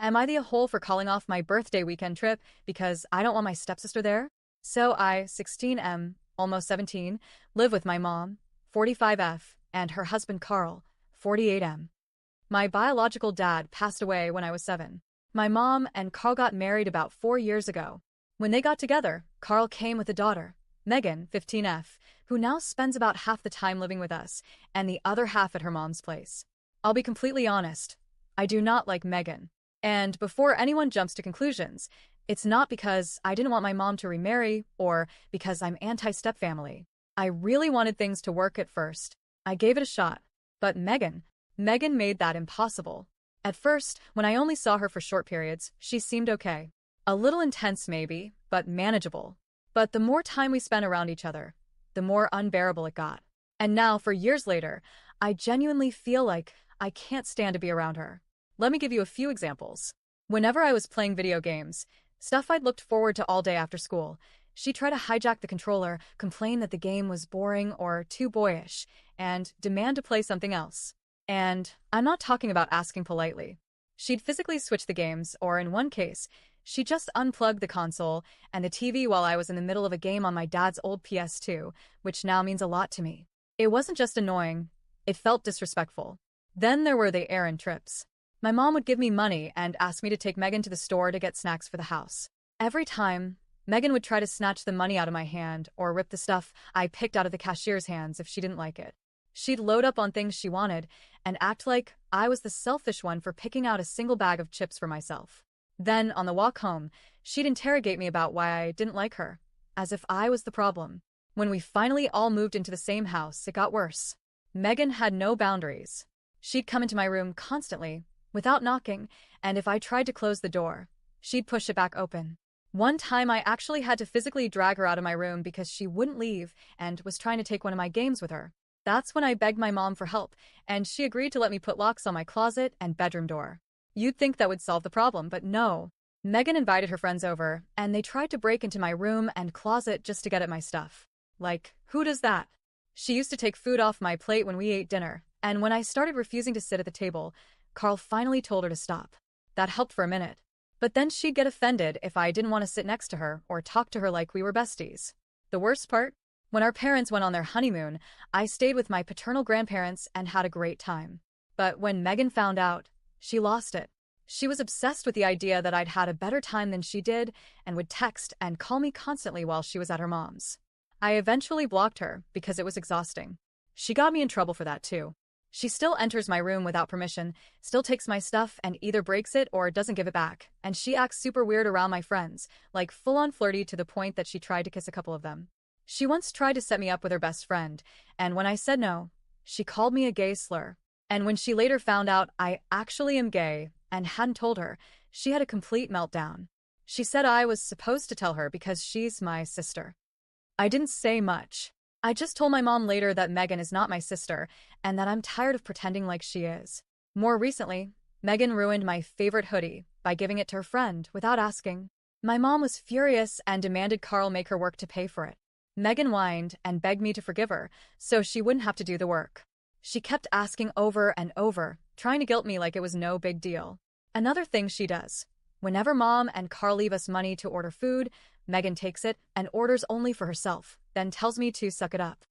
Am I the a-hole for calling off my birthday weekend trip because I don't want my stepsister there? So I, 16M, almost 17, live with my mom, 45F, and her husband Carl, 48M. My biological dad passed away when I was 7. My mom and Carl got married about 4 years ago. When they got together, Carl came with a daughter, Megan, 15F, who now spends about half the time living with us and the other half at her mom's place. I'll be completely honest, I do not like Megan. And before anyone jumps to conclusions, it's not because I didn't want my mom to remarry or because I'm anti-stepfamily. I really wanted things to work at first. I gave it a shot. But Megan made that impossible. At first, when I only saw her for short periods, she seemed okay. A little intense maybe, but manageable. But the more time we spent around each other, the more unbearable it got. And now, for years later, I genuinely feel like I can't stand to be around her. Let me give you a few examples. Whenever I was playing video games, stuff I'd looked forward to all day after school, she'd try to hijack the controller, complain that the game was boring or too boyish, and demand to play something else. And I'm not talking about asking politely. She'd physically switch the games, or in one case, she'd just unplug the console and the TV while I was in the middle of a game on my dad's old PS2, which now means a lot to me. It wasn't just annoying, it felt disrespectful. Then there were the errand trips. My mom would give me money and ask me to take Megan to the store to get snacks for the house. Every time, Megan would try to snatch the money out of my hand or rip the stuff I picked out of the cashier's hands if she didn't like it. She'd load up on things she wanted and act like I was the selfish one for picking out a single bag of chips for myself. Then, on the walk home, she'd interrogate me about why I didn't like her, as if I was the problem. When we finally all moved into the same house, it got worse. Megan had no boundaries. She'd come into my room constantly, without knocking, and if I tried to close the door, she'd push it back open. One time I actually had to physically drag her out of my room because she wouldn't leave and was trying to take one of my games with her. That's when I begged my mom for help, and she agreed to let me put locks on my closet and bedroom door. You'd think that would solve the problem, but no. Megan invited her friends over, and they tried to break into my room and closet just to get at my stuff. Like, who does that? She used to take food off my plate when we ate dinner, and when I started refusing to sit at the table, Carl finally told her to stop. That helped for a minute. But then she'd get offended if I didn't want to sit next to her or talk to her like we were besties. The worst part? When our parents went on their honeymoon, I stayed with my paternal grandparents and had a great time. But when Megan found out, she lost it. She was obsessed with the idea that I'd had a better time than she did and would text and call me constantly while she was at her mom's. I eventually blocked her because it was exhausting. She got me in trouble for that too. She still enters my room without permission, still takes my stuff and either breaks it or doesn't give it back, and she acts super weird around my friends, like full-on flirty to the point that she tried to kiss a couple of them. She once tried to set me up with her best friend, and when I said no, she called me a gay slur. And when she later found out I actually am gay and hadn't told her, she had a complete meltdown. She said I was supposed to tell her because she's my sister. I didn't say much. I just told my mom later that Megan is not my sister and that I'm tired of pretending like she is. More recently, Megan ruined my favorite hoodie by giving it to her friend without asking. My mom was furious and demanded Carl make her work to pay for it. Megan whined and begged me to forgive her so she wouldn't have to do the work. She kept asking over and over, trying to guilt me like it was no big deal. Another thing she does. Whenever Mom and Carl leave us money to order food, Megan takes it and orders only for herself, then tells me to suck it up.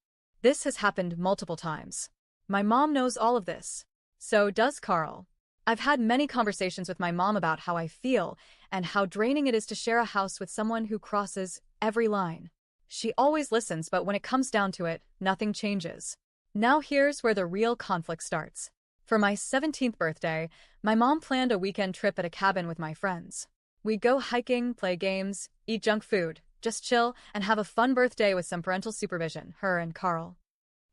This has happened multiple times. My mom knows all of this. So does Carl. I've had many conversations with my mom about how I feel and how draining it is to share a house with someone who crosses every line. She always listens, but when it comes down to it, nothing changes. Now here's where the real conflict starts. For my 17th birthday, my mom planned a weekend trip at a cabin with my friends. We'd go hiking, play games, eat junk food, just chill, and have a fun birthday with some parental supervision, her and Carl.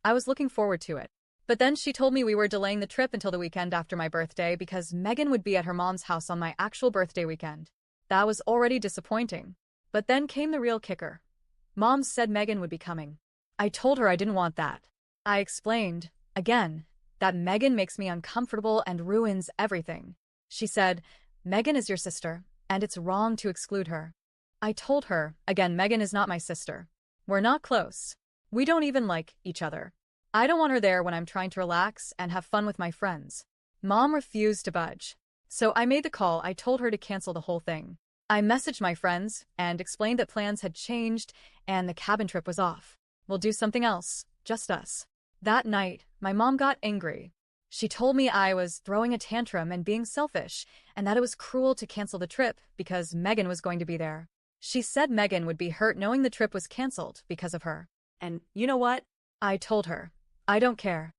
I was looking forward to it. But then she told me we were delaying the trip until the weekend after my birthday because Megan would be at her mom's house on my actual birthday weekend. That was already disappointing. But then came the real kicker. Mom said Megan would be coming. I told her I didn't want that. I explained, again, that Megan makes me uncomfortable and ruins everything. She said, Megan is your sister, and it's wrong to exclude her. I told her, again, Megan is not my sister. We're not close. We don't even like each other. I don't want her there when I'm trying to relax and have fun with my friends. Mom refused to budge. So I made the call. I told her to cancel the whole thing. I messaged my friends and explained that plans had changed and the cabin trip was off. We'll do something else, just us. That night, my mom got angry. She told me I was throwing a tantrum and being selfish, and that it was cruel to cancel the trip because Megan was going to be there. She said Megan would be hurt knowing the trip was canceled because of her. And you know what? I told her. I don't care.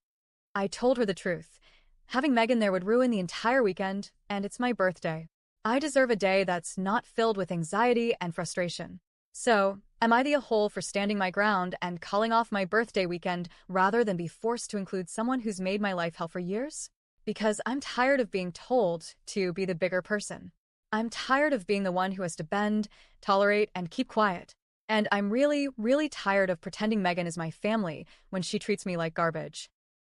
I told her the truth. Having Megan there would ruin the entire weekend, and it's my birthday. I deserve a day that's not filled with anxiety and frustration. So, am I the a-hole for standing my ground and calling off my birthday weekend rather than be forced to include someone who's made my life hell for years? Because I'm tired of being told to be the bigger person. I'm tired of being the one who has to bend, tolerate, and keep quiet. And I'm really, really tired of pretending Megan is my family when she treats me like garbage.